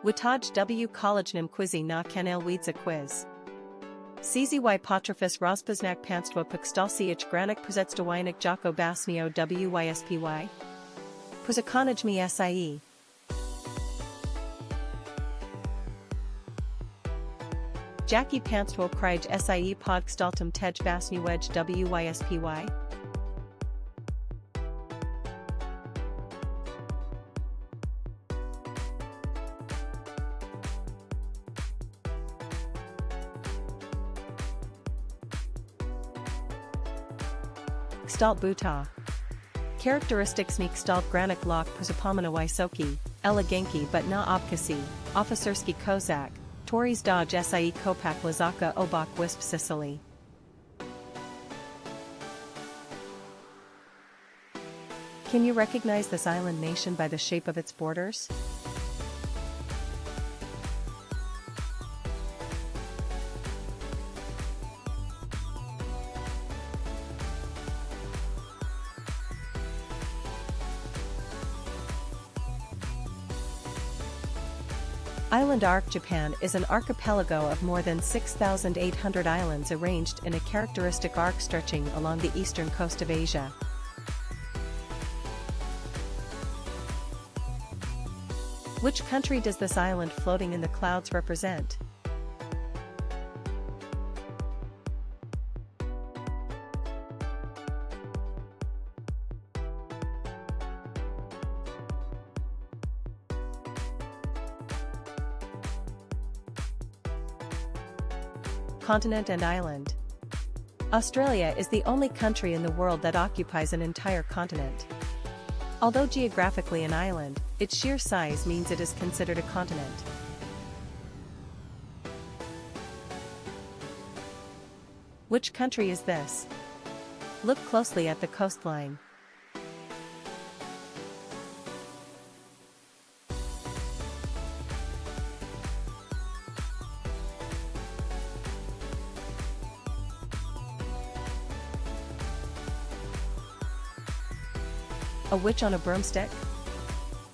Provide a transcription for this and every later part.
Witaj w kolejnym quizie na kanale Widza Quiz. CZY Potrafis Rozpoznać Państwo Pokstalsiach Granik Przedstawianych Jako Basnio WYSPY. Pozakonajmy SIE. Jaki Państwo Kraj SIE Podkstaltum Tej Basniwej WYSPY. Kształt buta. Characteristics ni kształt granik lok przypomina wysoki, elegancki but na obcasy, officerski kozak, tories dodge sie kopak lazaka obok wisp Sicily. Can you recognize this island nation by the shape of its borders? Island Arc Japan is an archipelago of more than 6,800 islands arranged in a characteristic arc stretching along the eastern coast of Asia. Which country does this island floating in the clouds represent? Continent and island. Australia is the only country in the world that occupies an entire continent. Although geographically an island, its sheer size means it is considered a continent. Which country is this? Look closely at the coastline. A witch on a broomstick?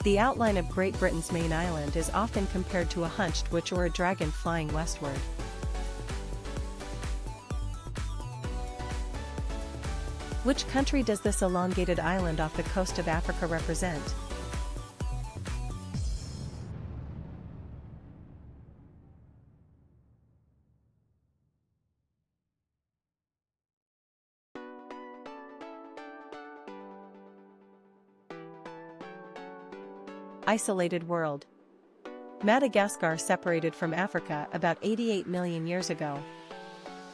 The outline of Great Britain's main island is often compared to a hunched witch or a dragon flying westward. Which country does this elongated island off the coast of Africa represent? Isolated world. Madagascar separated from Africa about 88 million years ago.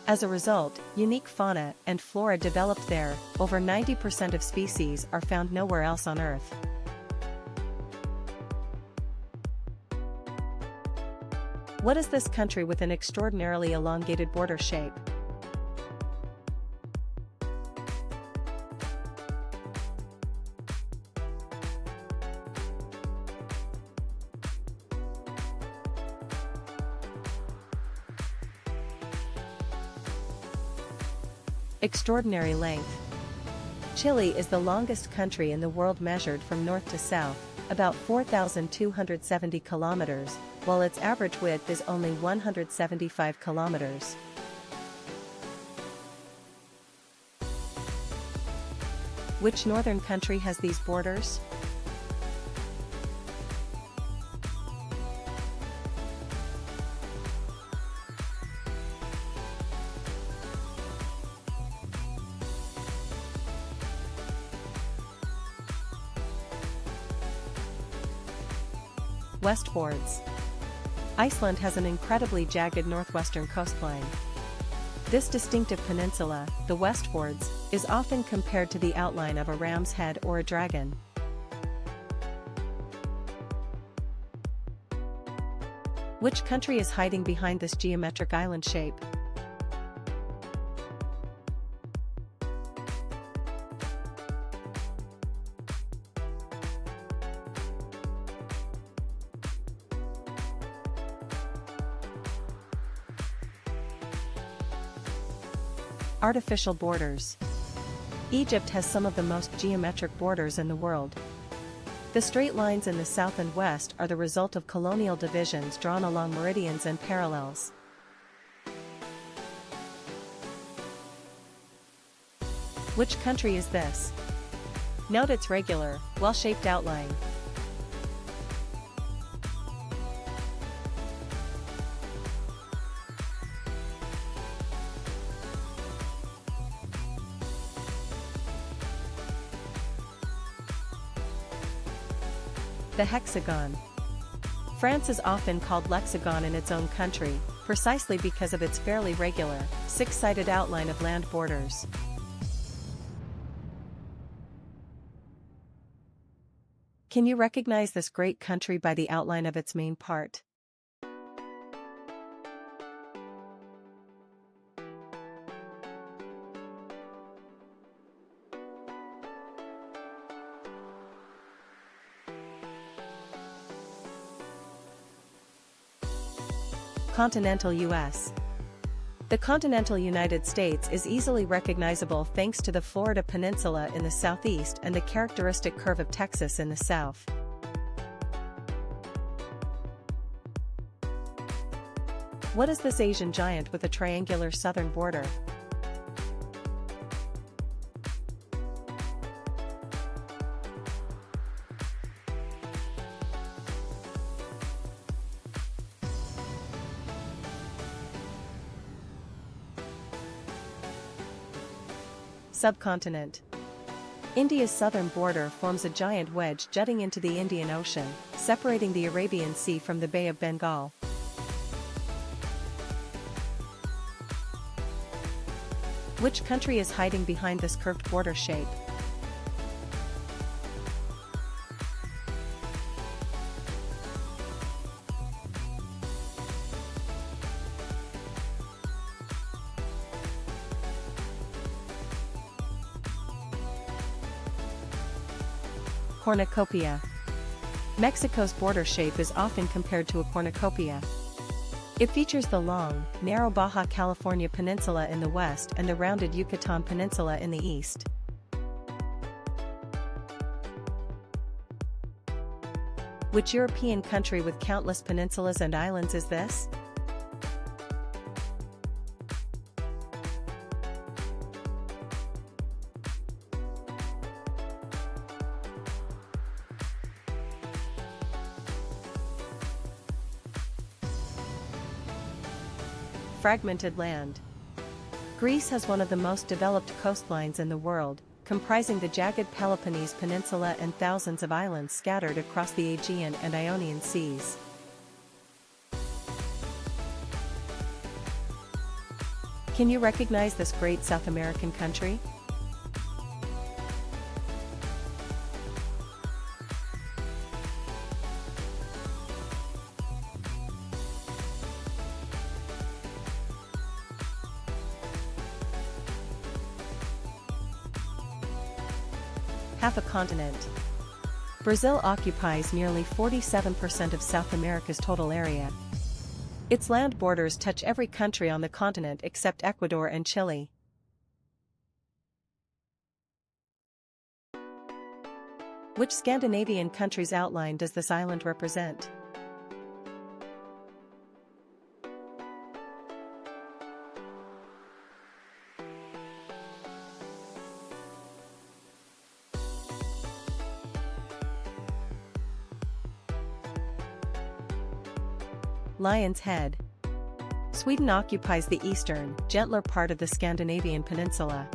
As a result, unique fauna and flora developed there. Over 90% of species are found nowhere else on Earth. What is this country with an extraordinarily elongated border shape? Extraordinary length. Chile is the longest country in the world measured from north to south, about 4,270 kilometers, while its average width is only 175 kilometers. Which northern country has these borders? Westwards. Iceland has an incredibly jagged northwestern coastline. This distinctive peninsula, the westwards, is often compared to the outline of a ram's head or a dragon. Which country is hiding behind this geometric island shape? Artificial borders. Egypt has some of the most geometric borders in the world. The straight lines in the south and west are the result of colonial divisions drawn along meridians and parallels. Which country is this? Note its regular, well-shaped outline. The hexagon. France is often called Lexagon in its own country, precisely because of its fairly regular, six-sided outline of land borders. Can you recognize this great country by the outline of its main part? Continental U.S. The continental United States is easily recognizable thanks to the Florida Peninsula in the southeast and the characteristic curve of Texas in the south. What is this Asian giant with a triangular southern border? Subcontinent. India's southern border forms a giant wedge jutting into the Indian Ocean, separating the Arabian Sea from the Bay of Bengal. Which country is hiding behind this curved border shape? Cornucopia. Mexico's border shape is often compared to a cornucopia. It features the long, narrow Baja California Peninsula in the west and the rounded Yucatan Peninsula in the east. Which European country with countless peninsulas and islands is this? Fragmented land. Greece has one of the most developed coastlines in the world, comprising the jagged Peloponnese Peninsula and thousands of islands scattered across the Aegean and Ionian Seas. Can you recognize this great South American country? Half a continent. Brazil occupies nearly 47% of South America's total area. Its land borders touch every country on the continent except Ecuador and Chile. Which Scandinavian country's outline does this island represent? Lion's Head. Sweden occupies the eastern, gentler part of the Scandinavian peninsula.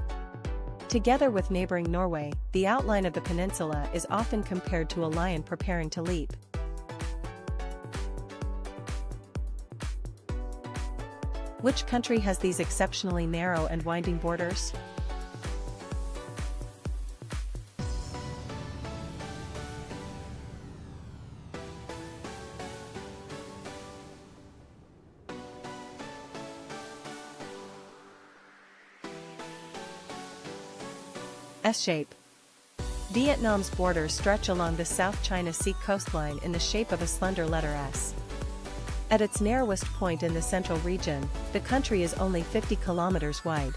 Together with neighboring Norway, the outline of the peninsula is often compared to a lion preparing to leap. Which country has these exceptionally narrow and winding borders? S-shape. Vietnam's borders stretch along the South China Sea coastline in the shape of a slender letter S. At its narrowest point in the central region, the country is only 50 kilometers wide.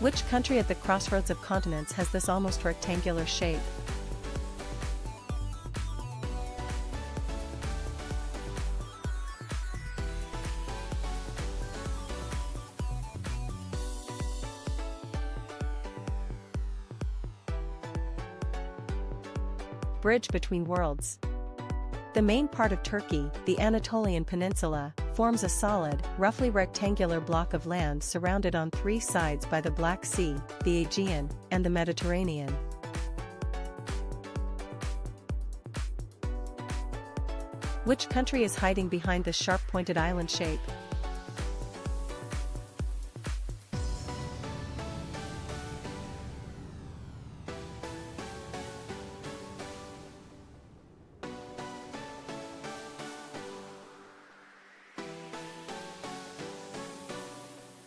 Which country at the crossroads of continents has this almost rectangular shape? Bridge between worlds. The main part of Turkey, the Anatolian Peninsula, forms a solid, roughly rectangular block of land surrounded on three sides by the Black Sea, the Aegean, and the Mediterranean. Which country is hiding behind this sharp-pointed island shape?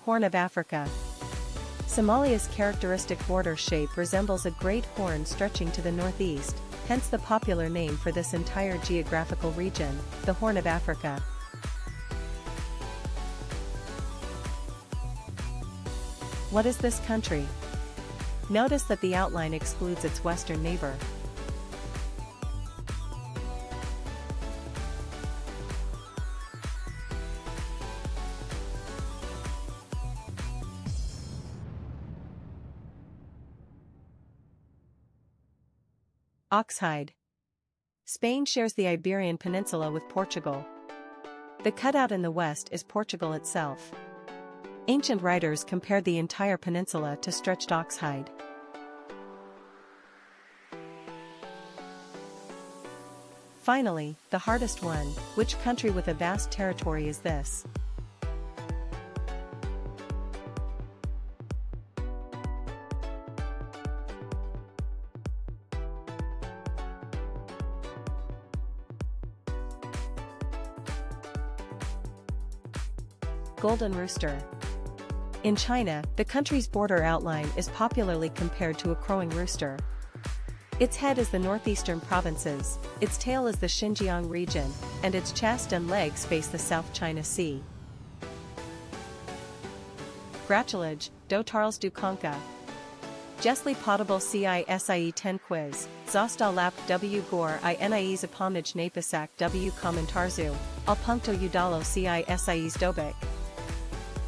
Horn of Africa. Somalia's characteristic border shape resembles a great horn stretching to the northeast, hence the popular name for this entire geographical region, the Horn of Africa. What is this country? Notice that the outline excludes its western neighbor. Oxhide. Spain shares the Iberian Peninsula with Portugal. The cutout in the west is Portugal itself. Ancient writers compared the entire peninsula to stretched oxhide. Finally, the hardest one, which country with a vast territory is this? Golden rooster. In China, the country's border outline is popularly compared to a crowing rooster. Its head is the northeastern provinces, its tail is the Xinjiang region, and its chest and legs face the South China Sea. Gratulage, dotarls du Conca. Jesli potable CISIE 10 quiz, został lap w gór I nie zapomnieć napisać w komentarzu, al punkto udalo CISIE zdobik.